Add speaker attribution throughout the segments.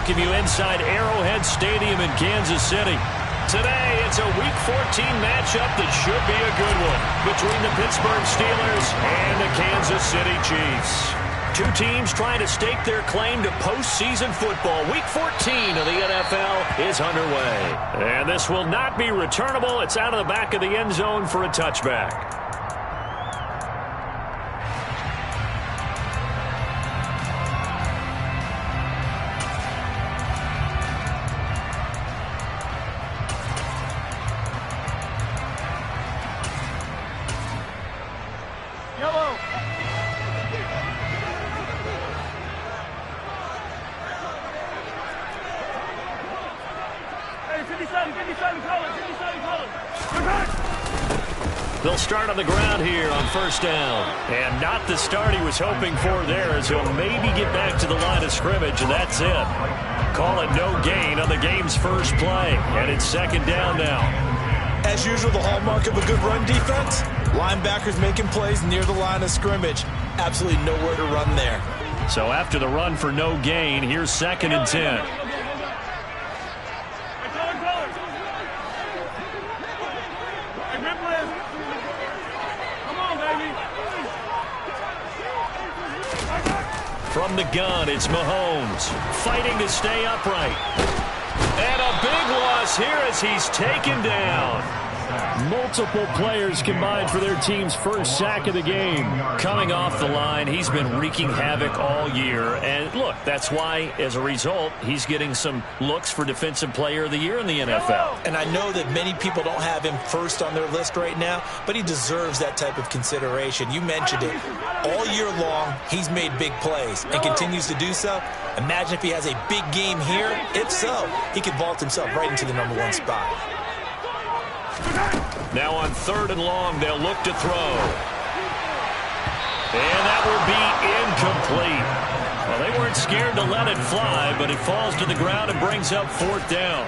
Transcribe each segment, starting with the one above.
Speaker 1: welcome you inside Arrowhead Stadium in Kansas City. Today, it's a Week 14 matchup that should be a good one between the Pittsburgh Steelers and the Kansas City Chiefs. Two teams trying to stake their claim to postseason football. Week 14 of the NFL is underway. And this will not be returnable. It's out of the back of the end zone for a touchback. They'll start on the ground here on first down. And not the start he was hoping for there, as he'll maybe get back to the line of scrimmage, and that's it. Call it no gain on the game's first play. And it's second down now.
Speaker 2: As usual, the hallmark of a good run defense, linebackers making plays near the line of scrimmage. Absolutely nowhere to run there.
Speaker 1: So after the run for no gain, here's second and 10. From the gun, it's Mahomes fighting to stay upright. And a big loss here as he's taken down. Multiple players combined for their team's first sack of the game. Coming off the line, he's been wreaking havoc all year. And look, that's why, as a result, he's getting some looks for Defensive Player of the Year in the NFL.
Speaker 2: And I know that many people don't have him first on their list right now, but he deserves that type of consideration. You mentioned it. All year long, he's made big plays and continues to do so. Imagine if he has a big game here. If so, he could vault himself right into the #1 spot.
Speaker 1: Now on third and long, they'll look to throw. And that will be incomplete. Well, they weren't scared to let it fly, but it falls to the ground and brings up fourth down.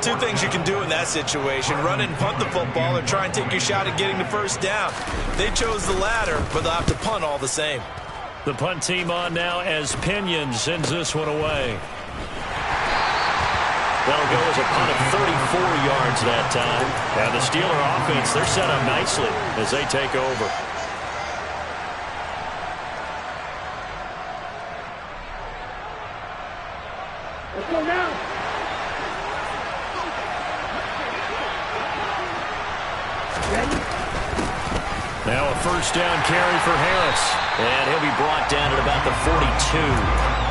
Speaker 2: Two things you can do in that situation: run and punt the football, or try and take your shot at getting the first down. They chose the latter, but they'll have to punt all the same.
Speaker 1: The punt team on now as Pinion sends this one away. That'll go as a punt of 34 yards that time. And the Steeler offense, they're set up nicely as they take over.
Speaker 3: Let's go now.
Speaker 1: Now a first down carry for Harris. And he'll be brought down at about the 42.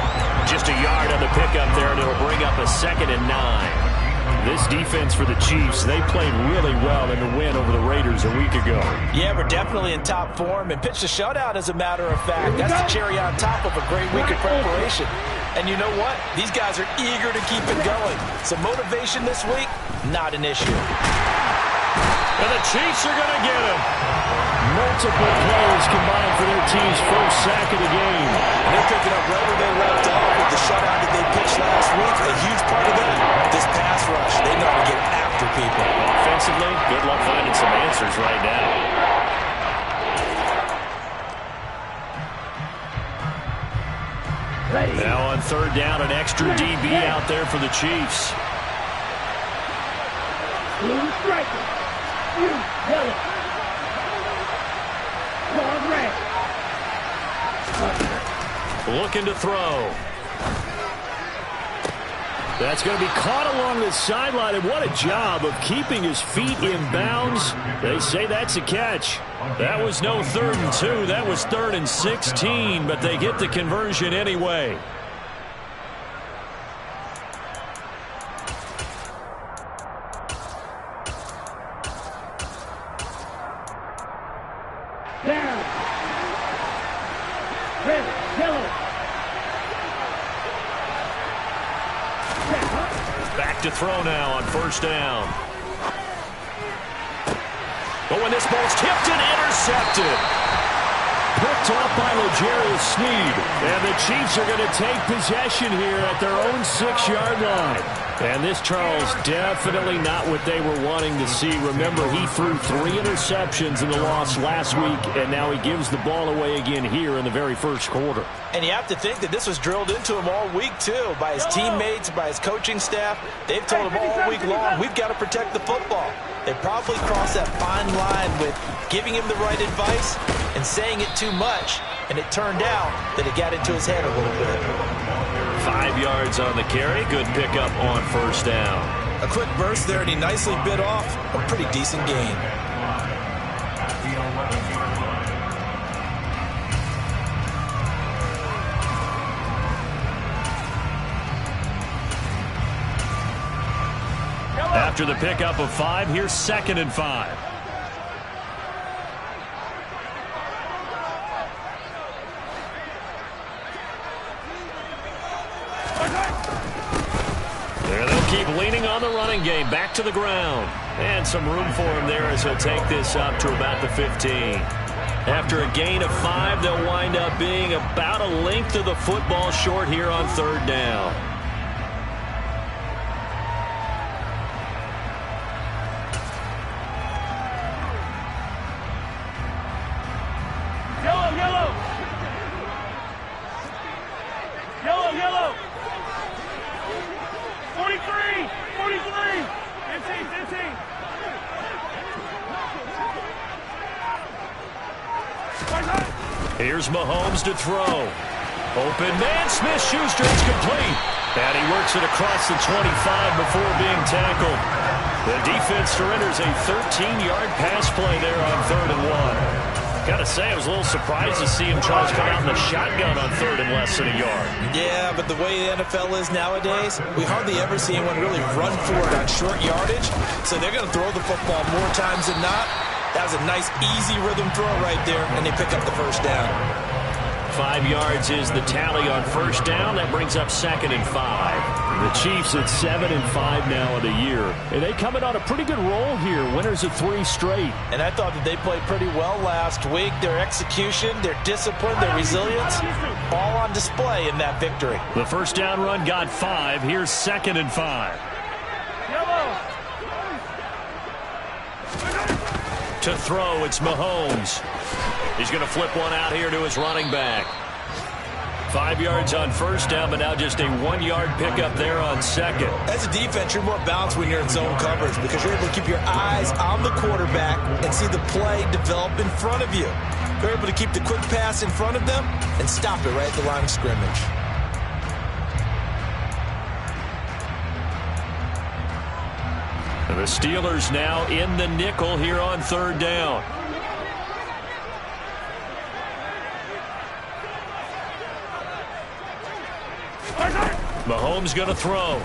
Speaker 1: Just a yard on the pickup there, and it'll bring up a second and 9. This defense for the Chiefs, they played really well in the win over the Raiders a week ago.
Speaker 2: Yeah, we're definitely in top form and pitched a shutout, as a matter of fact. That's the cherry on top of a great week of preparation. And you know what? These guys are eager to keep it going. So motivation this week, not an issue.
Speaker 1: And the Chiefs are going to get him. Multiple players combined for their team's first sack of the game.
Speaker 2: And they're picking up right where they left off with the shutout that they pitched last week. A huge part of that, this pass rush. They know how to get after people.
Speaker 1: Offensively, good luck finding some answers right now. Now on third down, an extra DB out there for the Chiefs. Looking to throw. That's going to be caught along the sideline, and what a job of keeping his feet in bounds. They say that's a catch. That was no 3rd and 2. That was 3rd and 16, but they get the conversion anyway. Back to throw now on first down. But when this ball's tipped and intercepted. Picked off by L'Jarius Sneed. And the Chiefs are going to take possession here at their own 6-yard line. And this, Charles, definitely not what they were wanting to see. Remember, he threw 3 interceptions in the loss last week, and now he gives the ball away again here in the very first quarter.
Speaker 2: And you have to think that this was drilled into him all week, too, by his teammates, by his coaching staff. They've told him all week long, we've got to protect the football. They probably crossed that fine line with giving him the right advice and saying it too much, and it turned out that it got into his head a little bit.
Speaker 1: 5 yards on the carry. Good pickup on first down.
Speaker 2: A quick burst there, and he nicely bit off a pretty decent gain.
Speaker 1: After the pickup of 5, here's 2nd and 5. There they'll keep leaning on the running game. Back to the ground. And some room for him there as he'll take this up to about the 15. After a gain of 5, they'll wind up being about a length of the football short here on 3rd down.
Speaker 3: Yellow. 43. 15.
Speaker 1: Here's Mahomes to throw. Open man, Smith-Schuster, it's complete. And he works it across the 25 before being tackled. The defense surrenders a 13-yard pass play there on 3rd and 1. Gotta say, I was a little surprised to see him, Charles, come out in the shotgun on 3rd and less than a yard.
Speaker 2: Yeah, but the way the NFL is nowadays, we hardly ever see anyone really run for it on short yardage. So they're going to throw the football more times than not. That was a nice, easy rhythm throw right there, and they pick up the first down.
Speaker 1: 5 yards is the tally on first down. That brings up 2nd and 5. The Chiefs at 7 and 5 now of the year. And they coming on a pretty good roll here. Winners of 3 straight.
Speaker 2: And I thought that they played pretty well last week. Their execution, their discipline, their resilience, all on display in that victory.
Speaker 1: The first down run got 5. Here's 2nd and 5. To throw, it's Mahomes. He's going to flip one out here to his running back. 5 yards on first down, but now just a 1-yard pickup there on 2nd.
Speaker 2: As a defense, you're more balanced when you're in zone coverage because you're able to keep your eyes on the quarterback and see the play develop in front of you. You're able to keep the quick pass in front of them and stop it right at the line of scrimmage.
Speaker 1: And the Steelers now in the nickel here on 3rd down. Mahomes going to throw.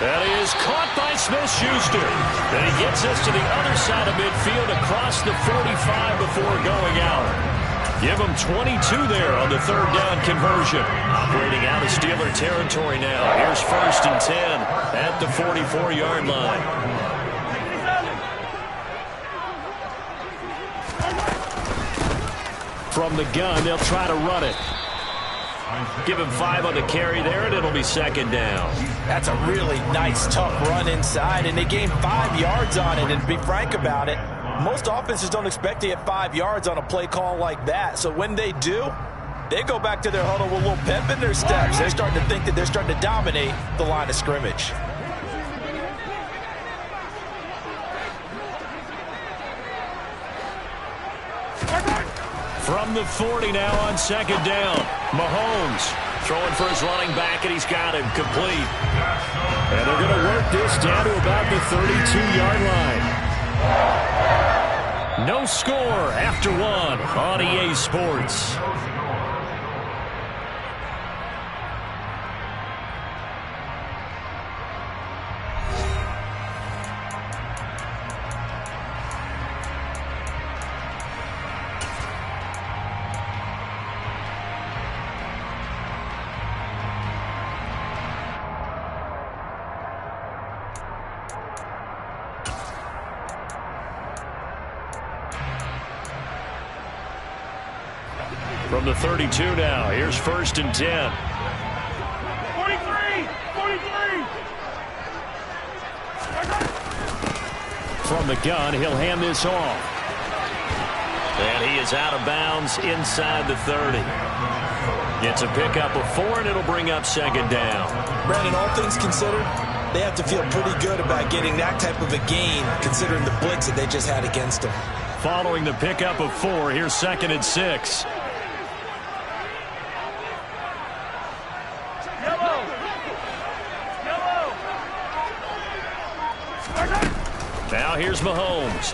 Speaker 1: That is caught by Smith-Schuster. And he gets us to the other side of midfield across the 45 before going out. Give him 22 there on the 3rd down conversion. Operating out of Steeler territory now. Here's 1st and 10 at the 44-yard line. From the gun, they'll try to run it. Give him 5 on the carry there, and it'll be 2nd down.
Speaker 2: That's a really nice, tough run inside, and they gained 5 yards on it. And to be frank about it, most offenses don't expect to get 5 yards on a play call like that. So when they do, they go back to their huddle with a little pep in their steps. They're starting to think that they're starting to dominate the line of scrimmage.
Speaker 1: From the 40 now on 2nd down. Mahomes throwing for his running back, and he's got him complete. And they're going to work this down to about the 32-yard line. No score after 1 on EA Sports. From the 32 now, here's 1st and 10.
Speaker 3: 43.
Speaker 1: From the gun, he'll hand this off. And he is out of bounds inside the 30. It's a pickup of 4, and it'll bring up second down.
Speaker 2: Brandon, all things considered, they have to feel pretty good about getting that type of a gain, considering the blitz that they just had against them.
Speaker 1: Following the pickup of 4, here's second and 6. Now here's Mahomes.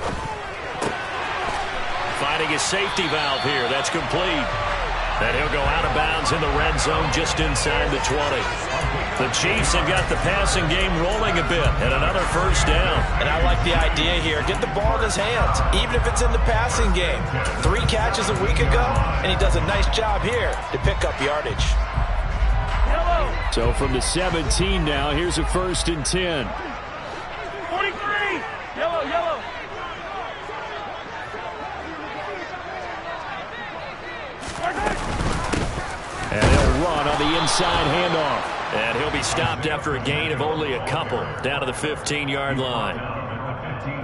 Speaker 1: Finding his safety valve here. That's complete. And he'll go out of bounds in the red zone just inside the 20. The Chiefs have got the passing game rolling a bit, and another first down.
Speaker 2: And I like the idea here. Get the ball in his hands, even if it's in the passing game. 3 catches a week ago, and he does a nice job here to pick up yardage.
Speaker 1: So from the 17 now, here's a first and 10.
Speaker 3: 43! Yellow!
Speaker 1: And he'll run on the inside handoff. And he'll be stopped after a gain of only a couple, down to the 15-yard line.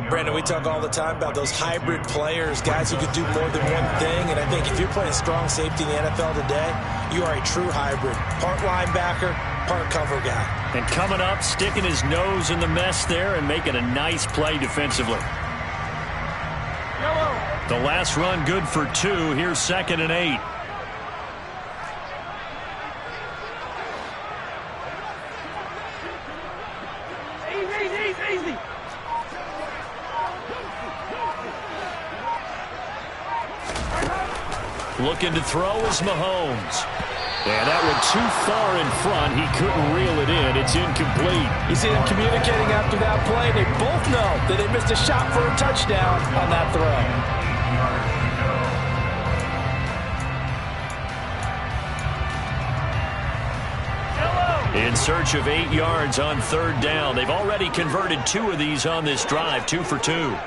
Speaker 2: Brandon, we talk all the time about those hybrid players, guys who could do more than one thing. And I think if you're playing strong safety in the NFL today, you are a true hybrid. Part linebacker, part cover guy.
Speaker 1: And coming up, sticking his nose in the mess there and making a nice play defensively. The last run good for 2. Here's second and 8.
Speaker 3: Easy!
Speaker 1: Looking to throw is Mahomes. And that one too far in front. He couldn't reel it in. It's incomplete.
Speaker 2: You see them communicating after that play. They both know that they missed a shot for a touchdown on that throw.
Speaker 1: In search of 8 yards on third down. They've already converted 2 of these on this drive, 2 for 2.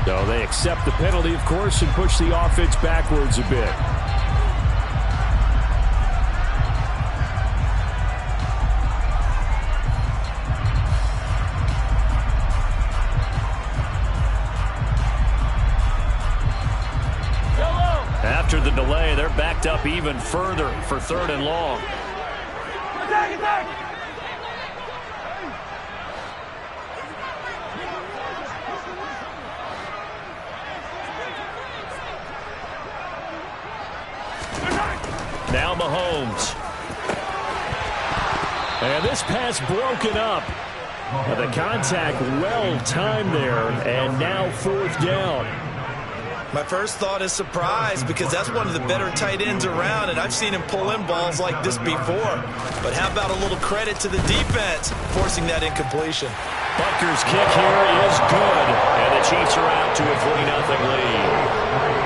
Speaker 1: So they accept the penalty, of course, and push the offense backwards a bit. After the delay, they're backed up even further for third and long.
Speaker 3: Attack!
Speaker 1: Now Mahomes. And this pass broken up. The contact well timed there, and now fourth down.
Speaker 2: My first thought is surprise, because that's one of the better tight ends around, and I've seen him pull in balls like this before. But how about a little credit to the defense forcing that incompletion?
Speaker 1: Butker's kick here is good, and the Chiefs are out to a 3-0 lead.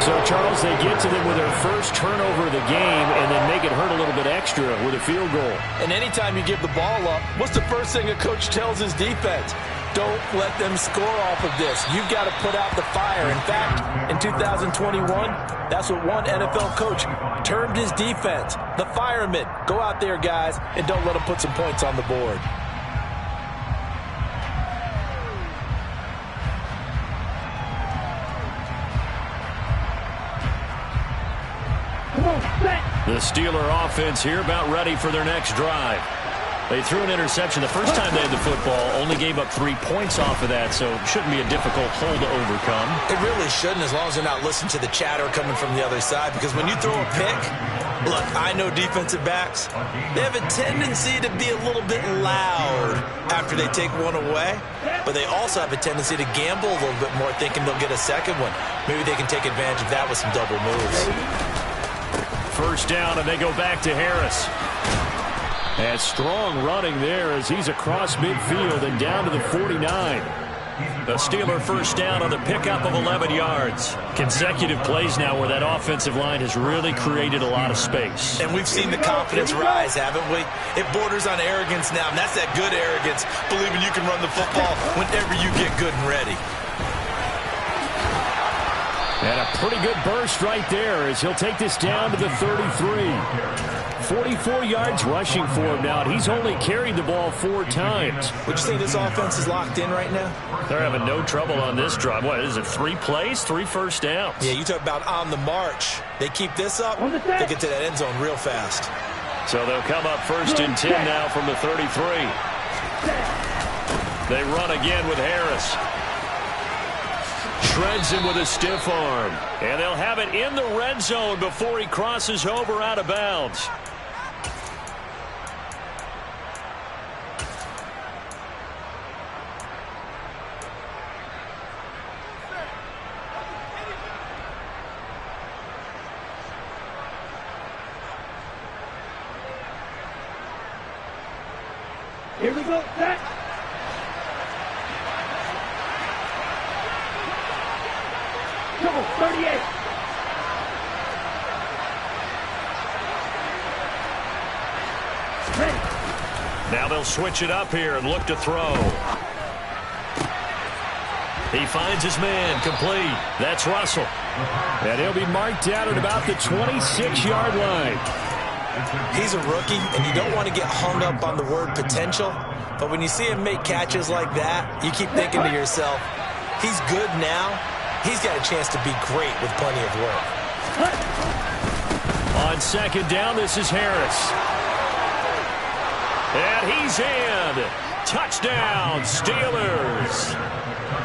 Speaker 1: So, Charles, they get to them with their first turnover of the game and then make it hurt a little bit extra with a field goal.
Speaker 2: And anytime you give the ball up, what's the first thing a coach tells his defense? Don't let them score off of this. You've got to put out the fire. In fact, in 2021, that's what one NFL coach termed his defense. The firemen. Go out there, guys, and don't let them put some points on the board.
Speaker 1: The Steeler offense here about ready for their next drive. They threw an interception the first time they had the football, only gave up 3 points off of that, so it shouldn't be a difficult hole to overcome.
Speaker 2: It really shouldn't, as long as they're not listening to the chatter coming from the other side, because when you throw a pick, look, I know defensive backs, they have a tendency to be a little bit loud after they take one away, but they also have a tendency to gamble a little bit more, thinking they'll get a second one. Maybe they can take advantage of that with some double moves.
Speaker 1: First down, and they go back to Harris. And strong running there as he's across midfield and down to the 49. The Steeler first down on the pickup of 11 yards. Consecutive plays now where that offensive line has really created a lot of space.
Speaker 2: And we've seen the confidence rise, haven't we? It borders on arrogance now, and that's that good arrogance, believing you can run the football whenever you get good and ready.
Speaker 1: And a pretty good burst right there as he'll take this down to the 33. 44 yards rushing for him now, and he's only carried the ball 4 times.
Speaker 2: Would you say this offense is locked in right now?
Speaker 1: They're having no trouble on this drive. What is it, 3 plays, 3 first downs?
Speaker 2: Yeah, you talk about on the march. They keep this up, they get to that end zone real fast.
Speaker 1: So they'll come up first and 10 now from the 33. They run again with Harris. Shreds him with a stiff arm. And they'll have it in the red zone before he crosses over out of bounds.
Speaker 3: Here we go, set. Go, 38. Ready.
Speaker 1: Now they'll switch it up here and look to throw. He finds his man, complete. That's Russell. And he'll be marked out at about the 26-yard line.
Speaker 2: He's a rookie, and you don't want to get hung up on the word potential, but when you see him make catches like that, you keep thinking to yourself, he's good now. He's got a chance to be great with plenty of work.
Speaker 1: On second down, this is Harris. And he's in. Touchdown, Steelers.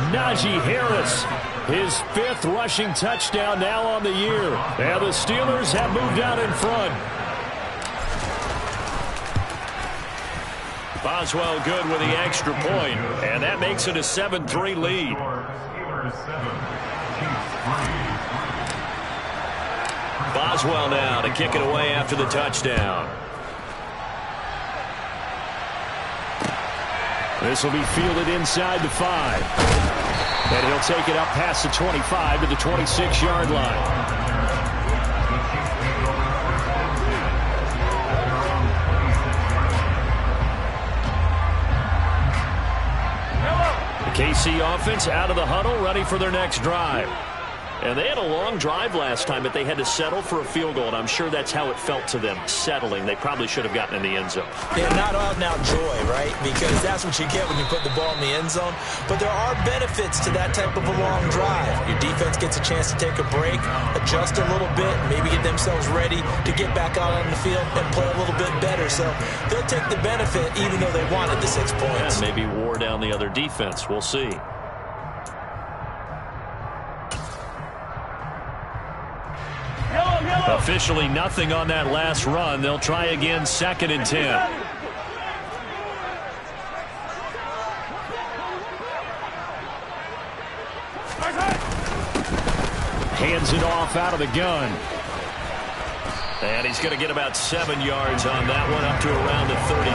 Speaker 1: Najee Harris, his 5th rushing touchdown now on the year. And the Steelers have moved out in front. Boswell good with the extra point, and that makes it a 7-3 lead. Boswell now to kick it away after the touchdown. This will be fielded inside the 5. And he'll take it up past the 25 to the 26-yard line. KC offense out of the huddle, ready for their next drive. And they had a long drive last time, but they had to settle for a field goal, and I'm sure that's how it felt to them, settling. They probably should have gotten in the end zone.
Speaker 2: Yeah, not out-and-out joy, right? Because that's what you get when you put the ball in the end zone. But there are benefits to that type of a long drive. Your defense gets a chance to take a break, adjust a little bit, maybe get themselves ready to get back out on the field and play a little bit better. So they'll take the benefit even though they wanted the 6 points.
Speaker 1: Yeah, maybe wore down the other defense. We'll see. Officially nothing on that last run. They'll try again, 2nd and 10. Hands it off out of the gun. And he's going to get about 7 yards on that one, up to around the 33.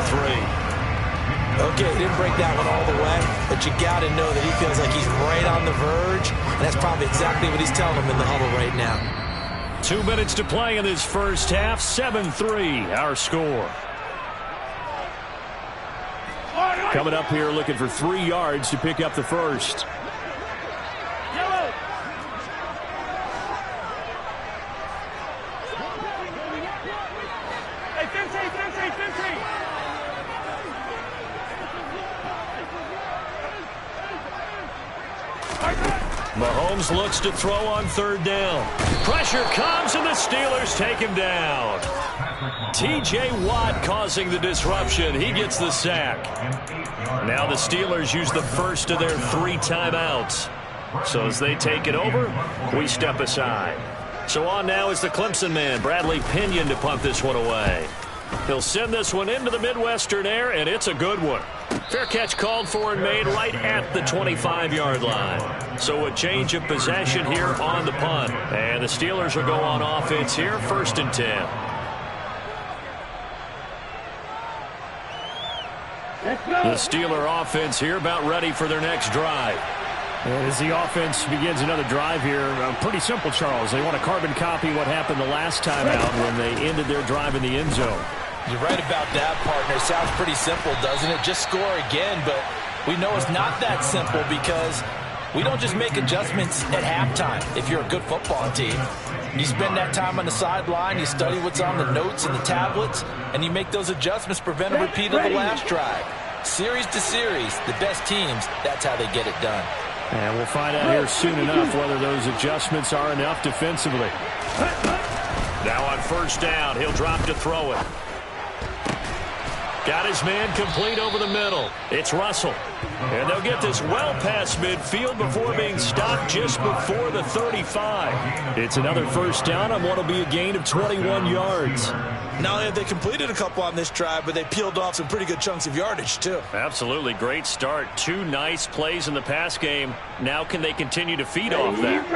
Speaker 2: Okay, he didn't break that one all the way, but you got to know that he feels like he's right on the verge, and that's probably exactly what he's telling him in the huddle right now.
Speaker 1: 2 minutes to play in this first half. 7-3, our score. Coming up here looking for 3 yards to pick up the first.
Speaker 3: Yellow. Hey, 15.
Speaker 1: Mahomes looks to throw on 3rd down. Pressure comes, and the Steelers take him down. T.J. Watt causing the disruption. He gets the sack. Now the Steelers use the first of their 3 timeouts. So as they take it over, we step aside. So on now is the Clemson man, Bradley Pinion, to punt this one away. He'll send this one into the Midwestern air, and it's a good one. Fair catch called for and made right at the 25-yard line. So a change of possession here on the punt. And the Steelers will go on offense here, 1st and 10.
Speaker 3: Let's go.
Speaker 1: The Steeler offense here about ready for their next drive.
Speaker 4: And as the offense begins another drive here, pretty simple, Charles. They want to carbon copy what happened the last time out when they ended their drive in the end zone.
Speaker 2: You're right about that, partner. Sounds pretty simple, doesn't it? Just score again, but we know it's not that simple because we don't just make adjustments at halftime if you're a good football team. You spend that time on the sideline, you study what's on the notes and the tablets, and you make those adjustments to prevent a repeat of the last drive. Series to series, the best teams, that's how they get it done.
Speaker 4: And we'll find out here soon enough whether those adjustments are enough defensively.
Speaker 1: Now on first down, he'll drop to throw it. Got his man complete over the middle. It's Russell. And they'll get this well past midfield before being stopped just before the 35. It's another first down on what will be a gain of 21 yards.
Speaker 2: Not only have they completed a couple on this drive, but they peeled off some pretty good chunks of yardage, too.
Speaker 1: Absolutely. Great start. 2 nice plays in the pass game. Now can they continue to feed off that?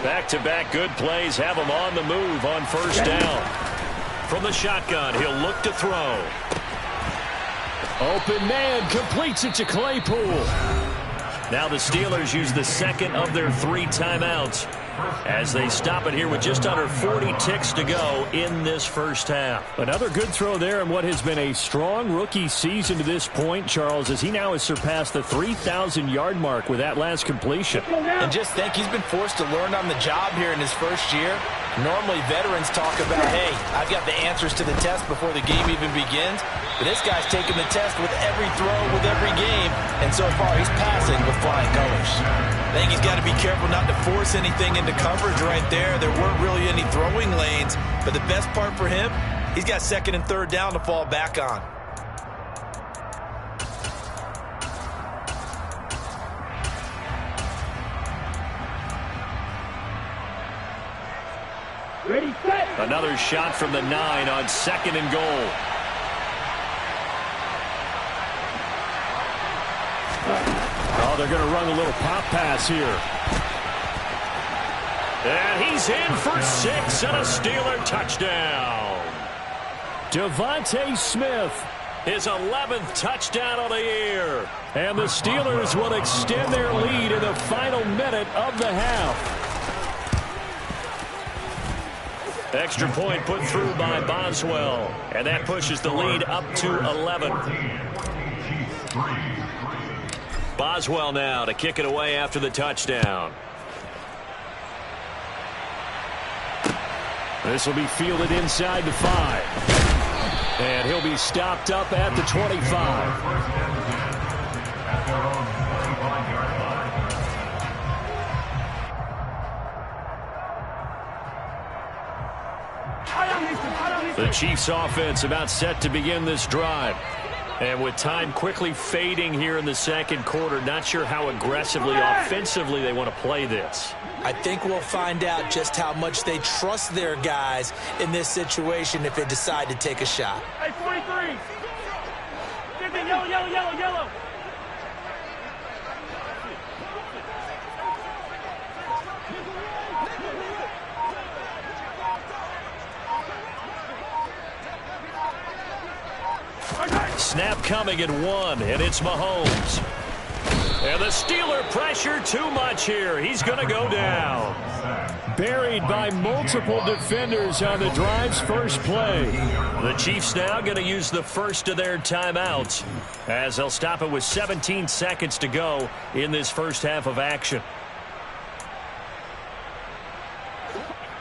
Speaker 1: Back-to-back good plays have them on the move on first down. From the shotgun, he'll look to throw.
Speaker 4: Open man completes it to Claypool.
Speaker 1: Now the Steelers use the second of their 3 timeouts as they stop it here with just under 40 ticks to go in this first half.
Speaker 4: Another good throw there in what has been a strong rookie season to this point, Charles, as he now has surpassed the 3,000-yard mark with that last completion.
Speaker 2: And just think, he's been forced to learn on the job here in his first year. Normally, veterans talk about, hey, I've got the answers to the test before the game even begins. But this guy's taking the test with every throw, with every game. And so far, he's passing with flying colors. I think he's got to be careful not to force anything into coverage right there. There weren't really any throwing lanes. But the best part for him, he's got second and third down to fall back on.
Speaker 3: Ready, set.
Speaker 1: Another shot from the 9 on second and goal.
Speaker 4: Oh, they're going to run a little pop pass here.
Speaker 1: And he's in for 6 and a Steeler touchdown.
Speaker 4: Devontae Smith.
Speaker 1: His 11th touchdown of the year.
Speaker 4: And the Steelers will extend their lead in the final minute of the half.
Speaker 1: Extra point put through by Boswell. And that pushes the lead up to 11. Boswell now to kick it away after the touchdown.
Speaker 4: This will be fielded inside the 5. And he'll be stopped up at the 25.
Speaker 1: The Chiefs offense about set to begin this drive. And with time quickly fading here in the second quarter, not sure how aggressively, offensively they want to play this.
Speaker 2: I think we'll find out just how much they trust their guys in this situation if they decide to take a shot.
Speaker 3: Hey, 43. 50, yellow, yellow, yellow, yellow.
Speaker 1: Snap coming at 1, and it's Mahomes. And the Steeler pressure too much here. He's going to go down.
Speaker 4: Buried by multiple defenders on the drive's first play.
Speaker 1: The Chiefs now going to use the first of their timeouts as they'll stop it with 17 seconds to go in this first half of action.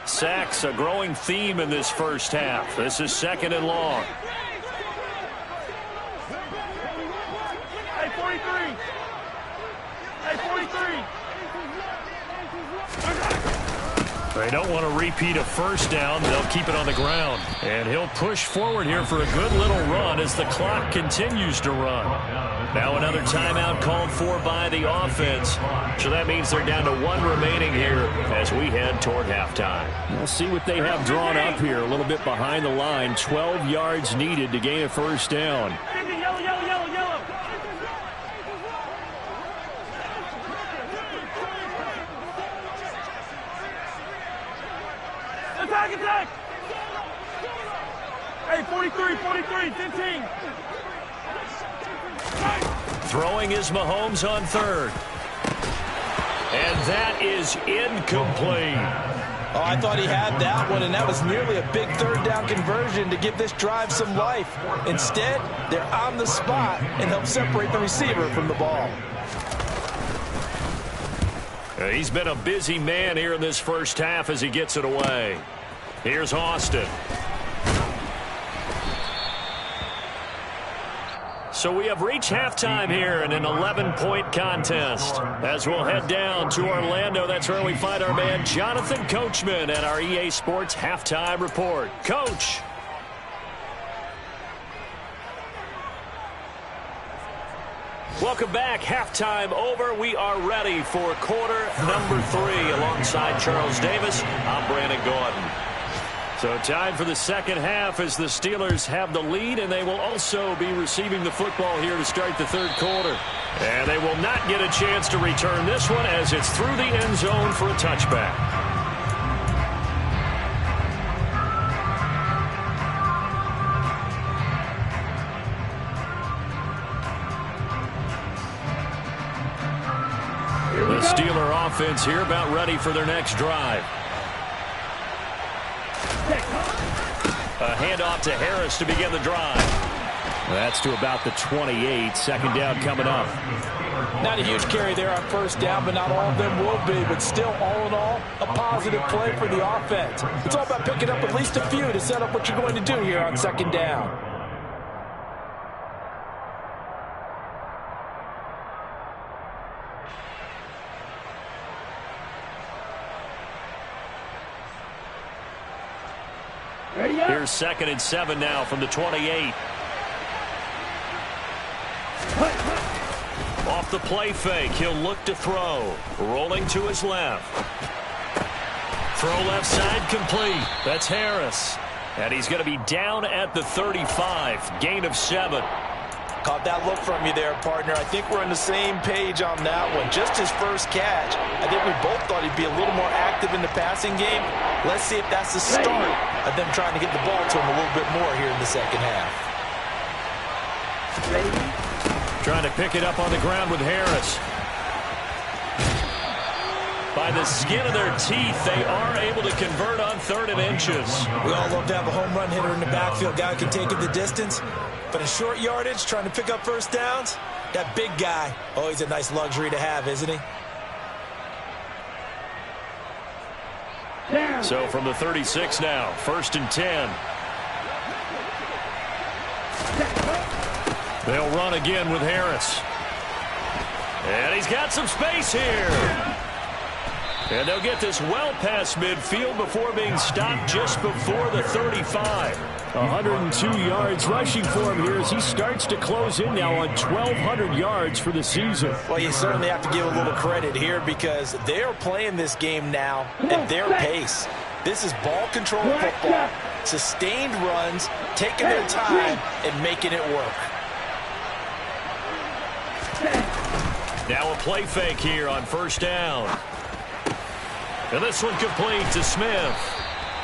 Speaker 1: Sacks, a growing theme in this first half. This is second and long.
Speaker 3: Hey, 43. Hey, 43.
Speaker 1: They don't want to repeat a first down. They'll keep it on the ground. And he'll push forward here for a good little run as the clock continues to run. Now another timeout called for by the offense. So that means they're down to 1 remaining here as we head toward halftime.
Speaker 4: We'll see what they have drawn up here. A little bit behind the line. 12 yards needed to gain a first down.
Speaker 3: Yellow, yellow, yellow, yellow. Attack, attack. Hey, 43, 43, 15.
Speaker 1: Throwing is Mahomes on third. And that is incomplete.
Speaker 2: Oh, I thought he had that one, and that was nearly a big third down conversion to give this drive some life. Instead, they're on the spot and help separate the receiver from the ball.
Speaker 1: He's been a busy man here in this first half as he gets it away. Here's Austin. So we have reached halftime here in an 11-point contest. As we'll head down to Orlando, that's where we find our man Jonathan Coachman at our EA Sports Halftime Report. Coach. Welcome back. Halftime over. We are ready for quarter number 3 alongside Charles Davis. I'm Brandon Gordon. So time for the second half as the Steelers have the lead, and they will also be receiving the football here to start the third quarter. And they will not get a chance to return this one as it's through the end zone for a touchback. The Steeler offense here about ready for their next drive. A handoff to Harris to begin the drive. That's to about the 28. Second down coming up.
Speaker 2: Not a huge carry there on first down, but not all of them will be. But still, all in all, a positive play for the offense. It's all about picking up at least a few to set up what you're going to do here on second down.
Speaker 1: Here's 2nd and 7 now from the 28. Off the play fake, he'll look to throw. Rolling to his left. Throw left side complete. That's Harris. And he's going to be down at the 35. Gain of 7.
Speaker 2: Caught that look from you there, partner. I think we're on the same page on that one. Just his first catch. I think we both thought he'd be a little more active in the passing game. Let's see if that's the start of them trying to get the ball to him a little bit more here in the second half.
Speaker 1: Trying to pick it up on the ground with Harris. By the skin of their teeth, they are able to convert on 3rd and inches.
Speaker 2: We all love to have a home run hitter in the backfield. Guy can take it the distance. But in short yardage, trying to pick up first downs, that big guy, always a nice luxury to have, isn't he?
Speaker 1: So from the 36 now, 1st and 10. They'll run again with Harris. And he's got some space here. And they'll get this well past midfield before being stopped just before the 35.
Speaker 4: 102 yards rushing for him here as he starts to close in now on 1,200 yards for the season.
Speaker 2: Well, you certainly have to give a little credit here because they are playing this game now at their pace. This is ball control football, sustained runs, taking their time and making it work.
Speaker 1: Now a play fake here on 1st down. And this one complete to Smith.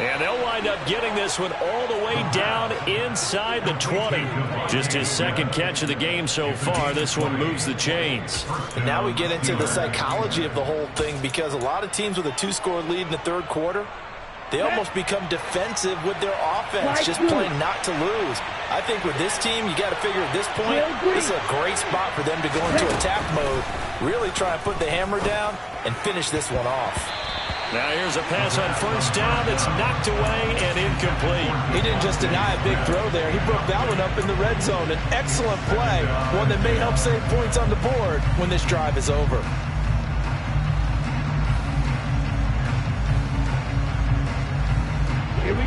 Speaker 1: And they'll wind up getting this one all the way down inside the 20. Just his 2nd catch of the game so far. This one moves the chains.
Speaker 2: And now we get into the psychology of the whole thing because a lot of teams with a 2-score lead in the 3rd quarter, they almost become defensive with their offense, just playing not to lose. I think with this team, you got to figure at this point, this is a great spot for them to go into attack mode, really try and put the hammer down and finish this one off.
Speaker 1: Now here's a pass on 1st down that's knocked away and incomplete.
Speaker 2: He didn't just deny a big throw there. He broke that one up in the red zone. An excellent play, one that may help save points on the board when this drive is over.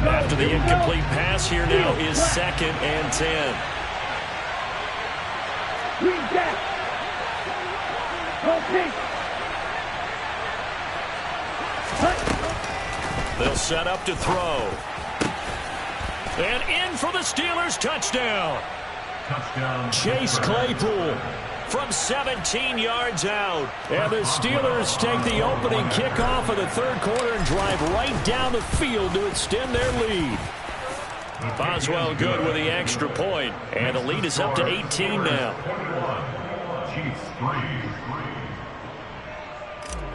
Speaker 1: After the incomplete pass, here now is 2nd and 10. They'll set up to throw. And in for the Steelers touchdown. Chase Claypool from 17 yards out. And the Steelers take the opening kickoff of the 3rd quarter and drive right down the field to extend their lead. Boswell good with the extra point. And the lead is up to 18 now.
Speaker 5: Chiefs 3.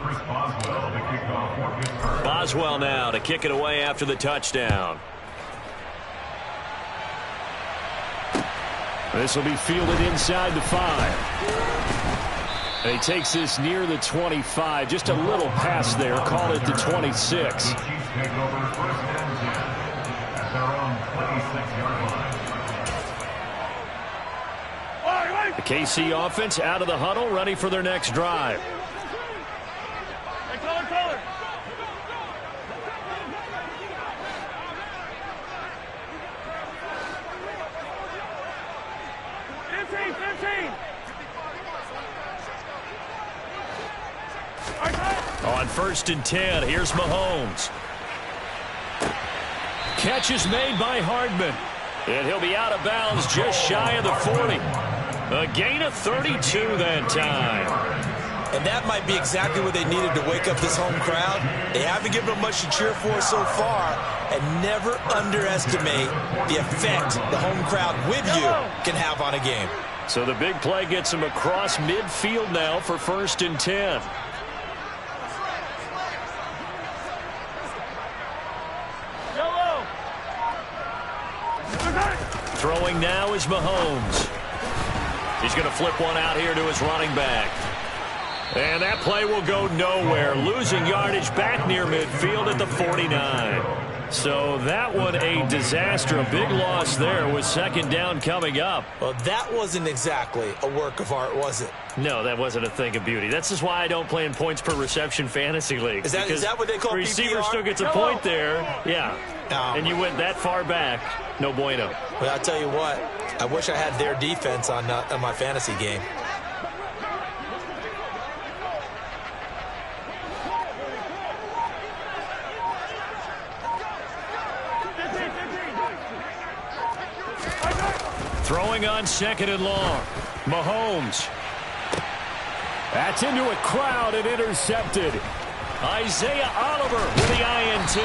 Speaker 5: Chris Boswell to kick off for Pittsburgh.
Speaker 1: Boswell now to kick it away after the touchdown.
Speaker 4: This will be fielded inside the 5. And he takes this near the 25. Just a little pass there. Call it the 26.
Speaker 5: The Chiefs take over first and 10 at their own 26-yard line.
Speaker 1: The KC offense out of the huddle, ready for their next drive.
Speaker 3: Color. 15.
Speaker 1: On first and 10, here's Mahomes. Catch is made by Hardman. And he'll be out of bounds just shy of the 40. A gain of 32 that time.
Speaker 2: And that might be exactly what they needed to wake up this home crowd. They haven't given them much to cheer for so far. And never underestimate the effect the home crowd with you can have on a game.
Speaker 1: So the big play gets him across midfield now for first and 10. Throwing now is Mahomes. He's going to flip one out here to his running back. And that play will go nowhere. Losing yardage back near midfield at the 49. So that one a disaster. A big loss there with second down coming up.
Speaker 2: Well, that wasn't exactly a work of art, was it?
Speaker 1: No, that wasn't a thing of beauty. That's just why I don't play in points per reception fantasy league.
Speaker 2: Is that what they call
Speaker 1: receiver
Speaker 2: PPR?
Speaker 1: still gets a point there. Yeah. And you went that far back. No bueno.
Speaker 2: Well, I'll tell you what. I wish I had their defense on my fantasy game.
Speaker 1: Throwing on second and long. Mahomes.
Speaker 4: That's into a crowd and intercepted.
Speaker 1: Isaiah Oliver with the INT.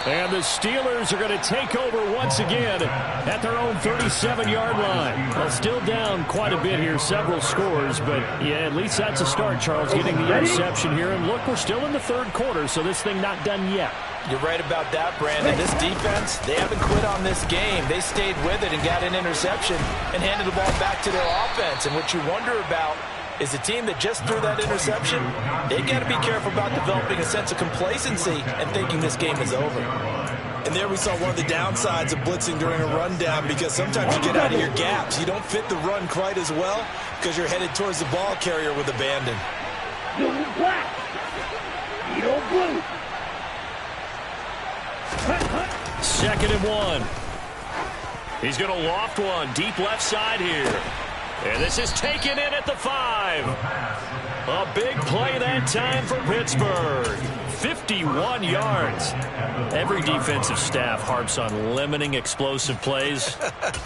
Speaker 4: And the Steelers are going to take over once again at their own 37-yard line. Well, still down quite a bit here, several scores, but yeah, at least that's a start, Charles, getting the interception here. And look, we're still in the third quarter, so this thing not done yet.
Speaker 2: You're right about that, Brandon. This defense, they haven't quit on this game. They stayed with it and got an interception and handed the ball back to their offense. And what you wonder about is the team that just threw that interception, they got to be careful about developing a sense of complacency and thinking this game is over. And there we saw one of the downsides of blitzing during a rundown, because sometimes you get out of your gaps. You don't fit the run quite as well because you're headed towards the ball carrier with abandon.
Speaker 3: Black. Blue.
Speaker 1: Second and 1. He's going to loft one deep left side here. And this is taken in at the 5. A big play that time for Pittsburgh. 51 yards. Every defensive staff harps on limiting explosive plays.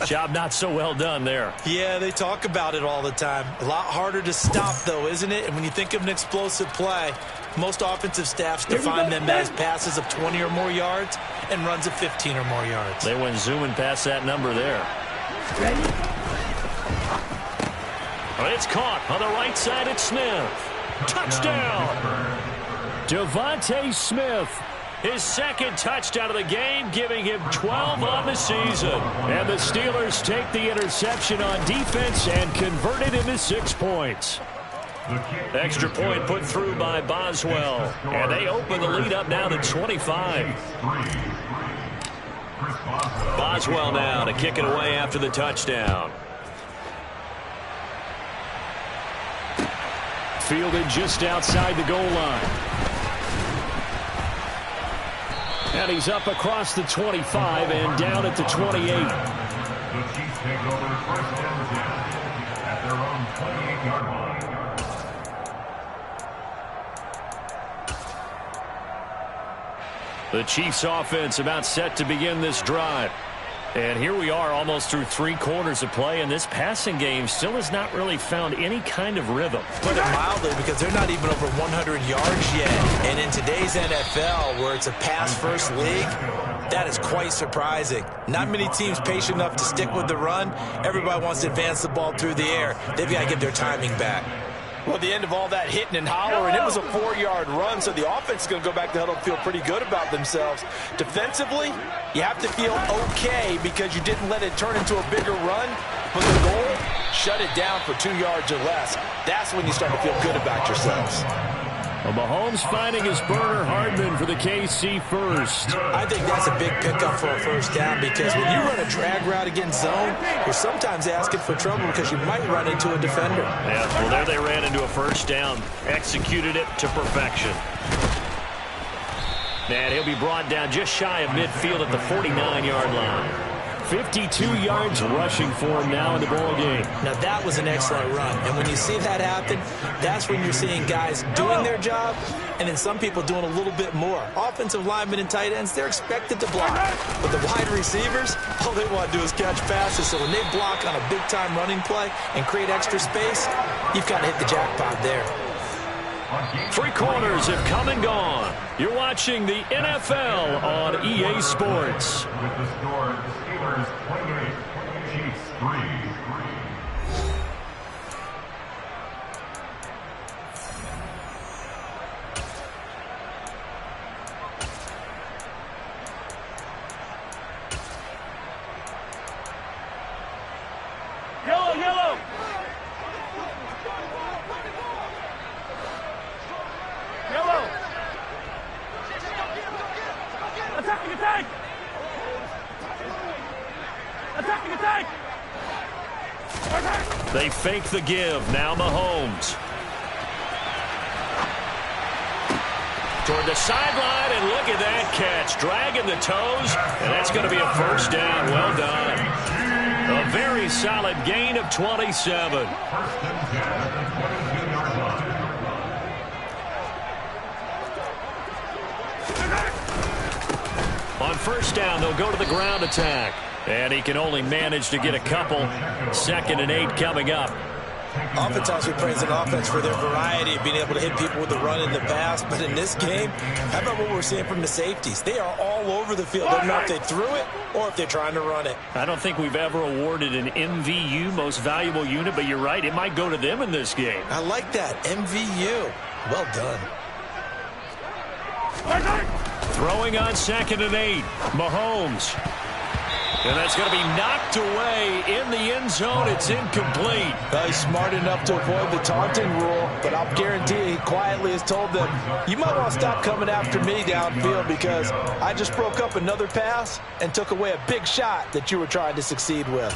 Speaker 1: Job not so well done there.
Speaker 2: Yeah, they talk about it all the time. A lot harder to stop, though, isn't it? And when you think of an explosive play, most offensive staffs define them as passes of 20 or more yards and runs of 15 or more yards.
Speaker 1: They went zooming past that number there.
Speaker 3: Ready?
Speaker 1: It's caught on the right side at Smith. Touchdown!
Speaker 4: Devontae Smith.
Speaker 1: His second touchdown of the game, giving him 12 on the season.
Speaker 4: And the Steelers take the interception on defense and convert it into 6 points.
Speaker 1: Extra point put through by Boswell. And they open the lead up now to 25. Boswell now to kick it away after the touchdown.
Speaker 4: Fielded just outside the goal line. And he's up across the 25 and down at the 28.
Speaker 5: The Chiefs take over first and 10 at their own 28-yard line.
Speaker 1: The Chiefs offense about set to begin this drive. And here we are almost through 3 quarters of play, and this passing game still has not really found any kind of rhythm.
Speaker 2: Put it mildly, because they're not even over 100 yards yet. And in today's NFL, where it's a pass-first league, That is quite surprising. Not many teams patient enough to stick with the run. Everybody wants to advance the ball through the air. They've got to get their timing back.
Speaker 6: Well, the end of all that hitting and hollering, it was a 4-yard run, so the offense is going to go back to the huddle and feel pretty good about themselves. Defensively, you have to feel okay because you didn't let it turn into a bigger run, but the goal, shut it down for 2 yards or less. That's when you start to feel good about yourselves.
Speaker 4: Well, Mahomes finding his burner Hardman for the KC first.
Speaker 2: I think that's a big pickup for a first down because when you run a drag route against zone, you're sometimes asking for trouble because you might run into a defender.
Speaker 1: Yeah, well, there they ran into a first down. Executed it to perfection. And he'll be brought down just shy of midfield at the 49-yard line. 52 yards rushing for him now in the ball game.
Speaker 2: Now, that was an excellent run. And when you see that happen, that's when you're seeing guys doing their job and then some people doing a little bit more. Offensive linemen and tight ends, they're expected to block. But the wide receivers, all they want to do is catch passes. So when they block on a big-time running play and create extra space, you've got to hit the jackpot there.
Speaker 1: 3 quarters have come and gone. You're watching the NFL on EA Sports.
Speaker 5: With the score, Steelers 28, Chiefs 3.
Speaker 3: Yellow, yellow. Yellow. Attacking attack. Attacking attack.
Speaker 1: They fake the give. Now Mahomes. Toward the sideline, and look at that catch. Dragging the toes, and that's going to be a first down. Well done. A very solid gain of 27.
Speaker 5: First and 10 at the 22-yard line.
Speaker 1: On first down, they'll go to the ground attack. And he can only manage to get a couple. 2nd and 8 coming up.
Speaker 2: Oftentimes we praise an offense for their variety of being able to hit people with the run in the pass. But in this game, how about what we're seeing from the safeties? They are all over the field. Doesn't matter if they threw it or if they're trying to run it.
Speaker 1: I don't think we've ever awarded an MVU, most valuable unit, but you're right, it might go to them in this game.
Speaker 2: I like that. MVU. Well done.
Speaker 1: Throwing on 2nd and 8. Mahomes. And that's going to be knocked away in the end zone. It's incomplete.
Speaker 6: Well, he's smart enough to avoid the taunting rule, but I'll guarantee he quietly has told them, you might want to stop coming after me downfield because I just broke up another pass and took away a big shot that you were trying to succeed with.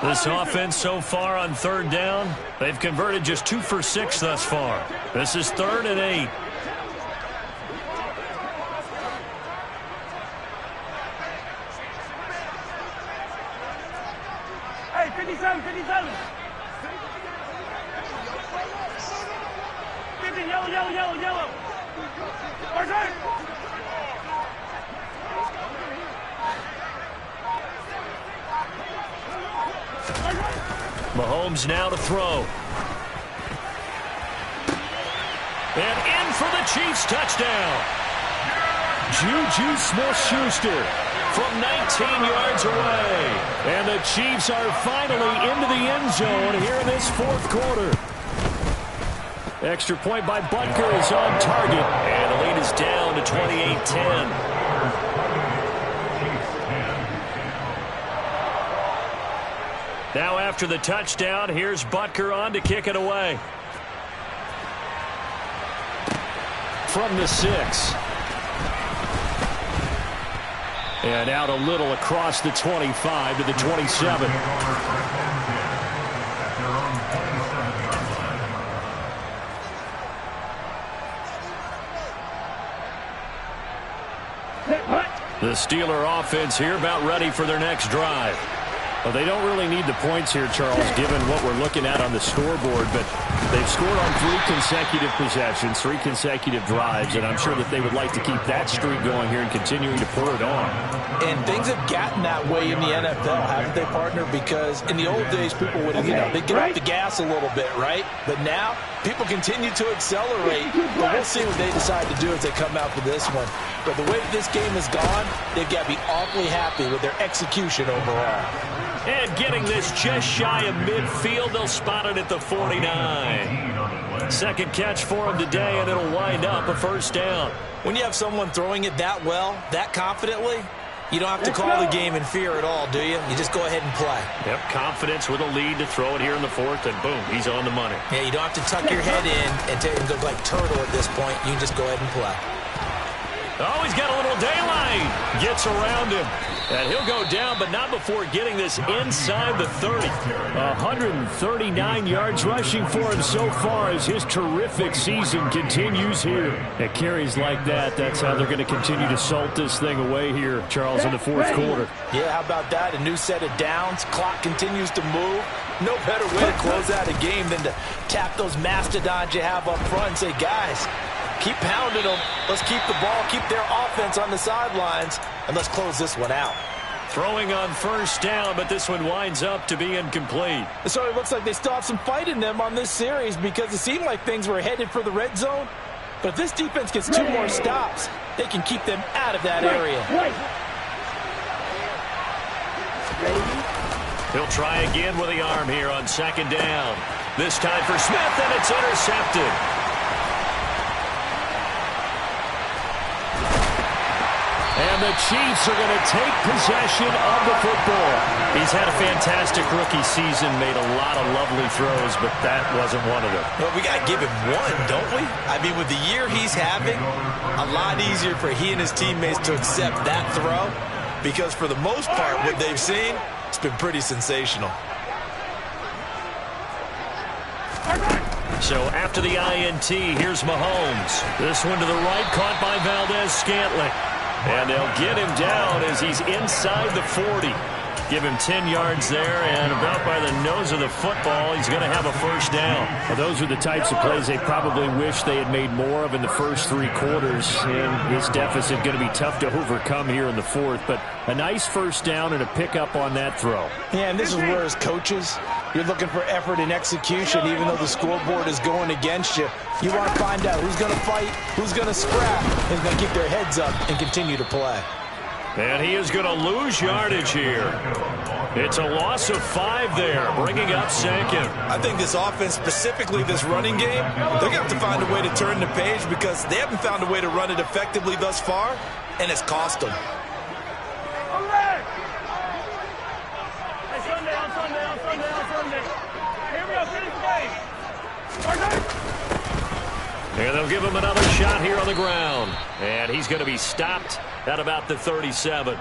Speaker 1: This offense so far on 3rd down, they've converted just 2 for 6 thus far. This is 3rd and 8.
Speaker 3: Hey, 57, 57. 50, yellow, yellow, yellow, yellow. Right.
Speaker 1: Mahomes now to throw. And in for the Chiefs touchdown. Juju Smith-Schuster from 19 yards away. And the Chiefs are finally into the end zone here in this 4th quarter. Extra point by Butker is on target. And the lead is down to 28-10. Now after the touchdown, here's Butker on to kick it away. From the 6. And out a little across the 25 to the 27. The Steeler offense here about ready for their next drive.
Speaker 4: Well, they don't really need the points here, Charles, given what we're looking at on the scoreboard, but they've scored on 3 consecutive possessions, 3 consecutive drives, and I'm sure that they would like to keep that streak going here and continuing to pour it on.
Speaker 6: And things have gotten that way in the NFL, haven't they, partner? Because in the old days, people would, they'd get off the gas a little bit, right? But now, people continue to accelerate, but we'll see what they decide to do as they come out for this one. But the way this game has gone, they've got to be awfully happy with their execution overall.
Speaker 1: And getting this just shy of midfield, they'll spot it at the 49. Second catch for him today, and it'll wind up a first down.
Speaker 6: When you have someone throwing it that well, that confidently, you don't have to call the game in fear at all, do you? You just go ahead and play.
Speaker 1: Yep, confidence with a lead to throw it here in the 4th, and boom, he's on the money.
Speaker 6: Yeah, you don't have to tuck your head in and go like turtle at this point. You can just go ahead and play.
Speaker 1: Oh, he's got a little daylight. Gets around him. And he'll go down, but not before getting this inside the 30.
Speaker 4: 139 yards rushing for him so far as his terrific season continues here. At carries like that, that's how they're going to continue to salt this thing away here, Charles, in the 4th quarter.
Speaker 6: Yeah, how about that? A new set of downs. Clock continues to move. No better way to close out a game than to tap those mastodons you have up front and say, guys, keep pounding them. Let's keep the ball, keep their offense on the sidelines, and let's close this one out.
Speaker 1: Throwing on first down, but this one winds up to be incomplete.
Speaker 6: So it looks like they still have some fight in them on this series because it seemed like things were headed for the red zone. But if this defense gets 2 more stops, they can keep them out of that area.
Speaker 1: He'll try again with the arm here on 2nd down. This time for Smith, and it's intercepted.
Speaker 4: And the Chiefs are going to take possession of the football.
Speaker 1: He's had a fantastic rookie season, made a lot of lovely throws, but that wasn't one of them.
Speaker 6: Well, we got to give him one, don't we? I mean, with the year he's having, a lot easier for he and his teammates to accept that throw because for the most part, what they've seen, it's been pretty sensational.
Speaker 1: So after the INT, here's Mahomes. This one to the right, caught by Valdez-Scantling. And they'll get him down as he's inside the 40. Give him 10 yards there, and about by the nose of the football, he's going to have a first down.
Speaker 4: Well, those are the types of plays they probably wish they had made more of in the first 3 quarters. And this deficit going to be tough to overcome here in the 4th. But a nice first down and a pickup on that throw.
Speaker 6: Yeah, and this is where as coaches, you're looking for effort and execution, even though the scoreboard is going against you. You want to find out who's going to fight, who's going to scrap, and who's going to keep their heads up and continue to play.
Speaker 1: And he is going to lose yardage here. It's a loss of 5 there, bringing up 2nd.
Speaker 6: I think this offense, specifically this running game, they're going to have to find a way to turn the page because they haven't found a way to run it effectively thus far, and it's cost them.
Speaker 1: And they'll give him another shot here on the ground. And he's going to be stopped at about the 37.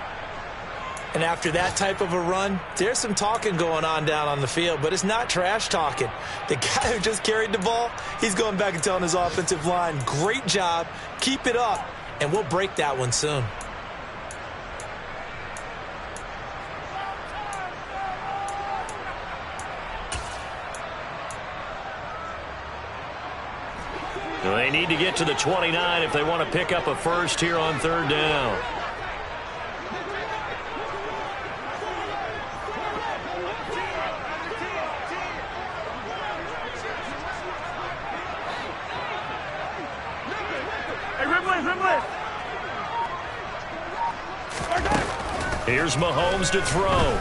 Speaker 6: And after that type of a run, there's some talking going on down on the field, but it's not trash talking. The guy who just carried the ball, he's going back and telling his offensive line, great job, keep it up, and we'll break that one soon.
Speaker 1: They need to get to the 29 if they want to pick up a first here on 3rd down. Here's Mahomes to throw.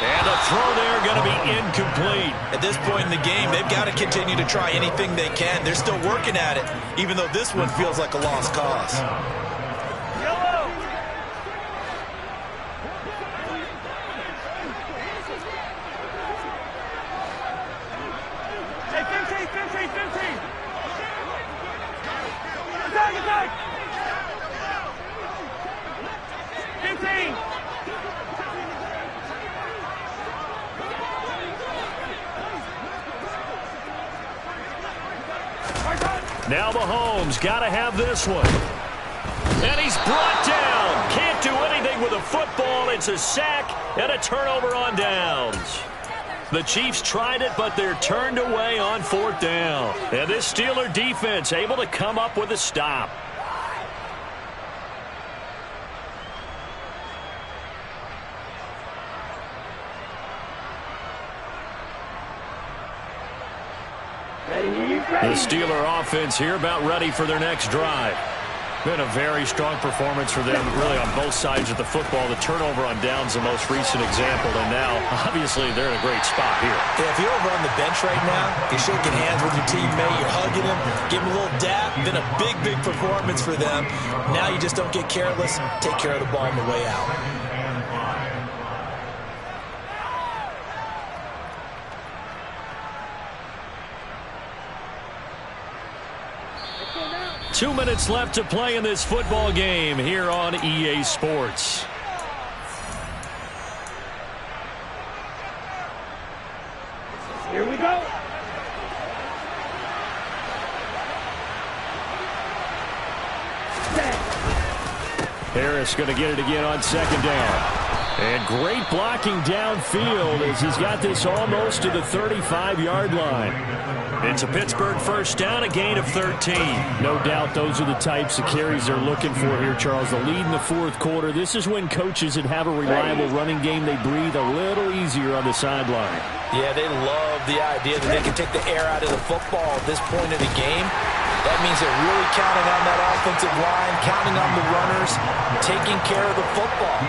Speaker 1: And a throw there going to be incomplete.
Speaker 6: At this point in the game, they've got to continue to try anything they can. They're still working at it, even though this one feels like a lost cause.
Speaker 1: Now Mahomes got to have this one. And he's brought down. Can't do anything with a football. It It's a sack and a turnover on downs. The Chiefs tried it, but they're turned away on 4th down. And this Steeler defense able to come up with a stop. The Steeler offense here about ready for their next drive. Been a very strong performance for them, really, on both sides of the football. The turnover on downs, the most recent example, and now, obviously, they're in a great spot here.
Speaker 2: Yeah, if you're over on the bench right now, you're shaking hands with your teammate, you're hugging him, give him a little dap. Been a big, big performance for them. Now you just don't get careless. Take care of the ball on the way out.
Speaker 1: 2 minutes left to play in this football game here on EA Sports.
Speaker 3: Here we go.
Speaker 4: Harris going to get it again on 2nd down. And great blocking downfield as he's got this almost to the 35-yard line.
Speaker 1: It's a Pittsburgh first down, a gain of 13.
Speaker 4: No doubt those are the types of carries they're looking for here, Charles. The lead in the 4th quarter. This is when coaches that have a reliable running game, they breathe a little easier on the sideline.
Speaker 6: Yeah, they love the idea that they can take the air out of the football at this point of the game. That means they're really counting on that offensive line, counting on the runners, taking care of the football.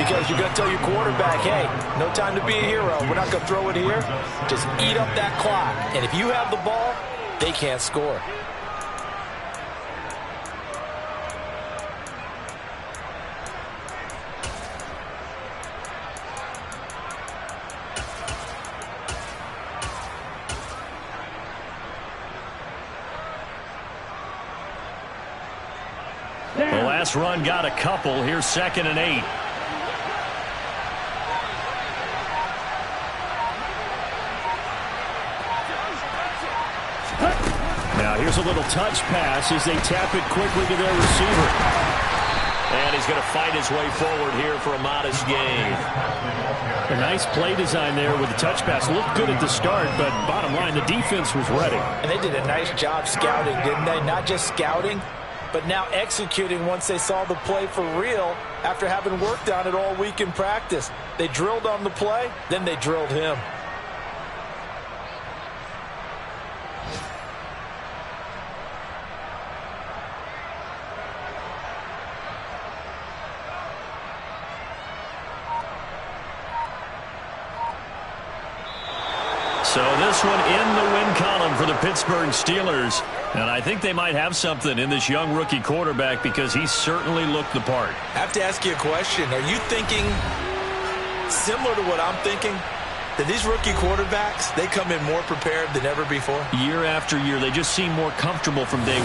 Speaker 6: Because you're going to tell your quarterback, hey, no time to be a hero. We're not going to throw it here. Just eat up that clock. And if you have the ball, they can't score.
Speaker 1: The last run got a couple. Here's 2nd and 8.
Speaker 4: Now here's a little touch pass as they tap it quickly to their receiver.
Speaker 1: And he's going to fight his way forward here for a modest gain.
Speaker 4: A nice play design there with the touch pass. Looked good at the start, but bottom line, the defense was ready.
Speaker 6: And they did a nice job scouting, didn't they? Not just scouting, but now executing once they saw the play for real after having worked on it all week in practice. They drilled on the play, then they drilled him.
Speaker 1: So this one in the win column for the Pittsburgh Steelers. And I think they might have something in this young rookie quarterback because he certainly looked the part.
Speaker 6: I have to ask you a question. Are you thinking similar to what I'm thinking? That these rookie quarterbacks, they come in more prepared than ever before?
Speaker 1: Year after year, they just seem more comfortable from day one.